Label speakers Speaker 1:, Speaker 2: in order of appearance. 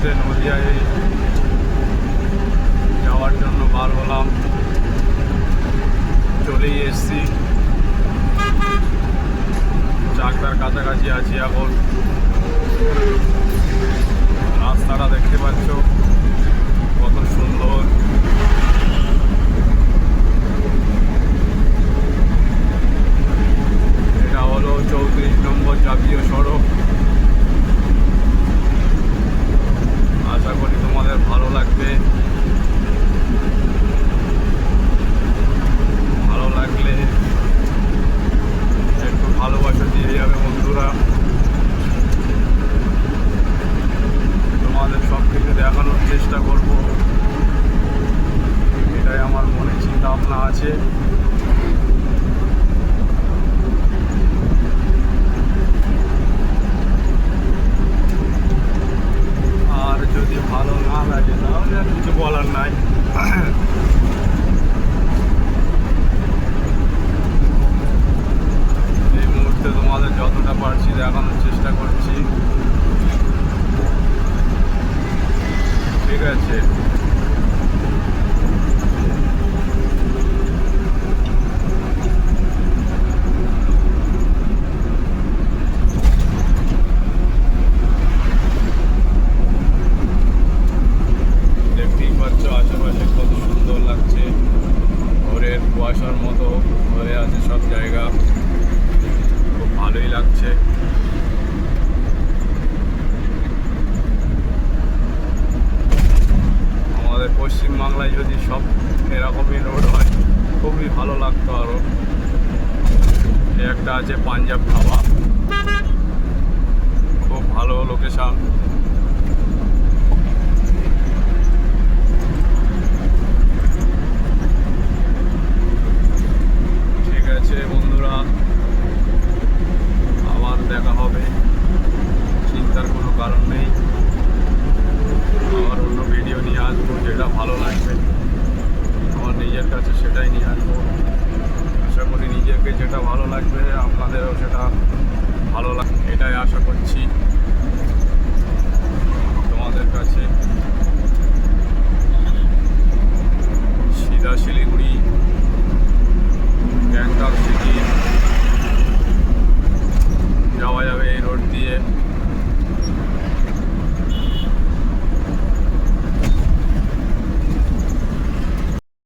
Speaker 1: মুহূর্তে নদিয়ায় যাওয়ার জন্য বার হলাম, চলেই এসছি। চাকদার কাছাকাছি আছি এখন। রাস্তাটা দেখতে পাচ্ছ কত সুন্দর। এটা হলো 34 নম্বর জাতীয় সড়ক। আশা করি তোমাদের ভালো লাগবে। ভালো লাগলে একটু ভালোবাসা দিয়ে যাবে বন্ধুরা। তোমাদের সব কিছু দেখানোর চেষ্টা করব, এটাই আমার মনে চিন্তা ভাবনা আছে। আর যদি ভালো না লাগে তাহলে আর কিছু বলার নাই। এই মুহূর্তে তোমাদের যতটা পারছি দেখানোর চেষ্টা করছি, ঠিক আছে? দেখতেই পাচ্ছ আশেপাশে কত সুন্দর লাগছে। ভোরের কুয়াশার মতো হয়ে আছে সব জায়গা, খুব ভালোই লাগছে। আমাদের পশ্চিমবাংলায় যদি সব এরকমই রোড হয় খুবই ভালো লাগতো আরও। একটা আছে পাঞ্জাব ধাবা, খুব ভালো লোকেশন।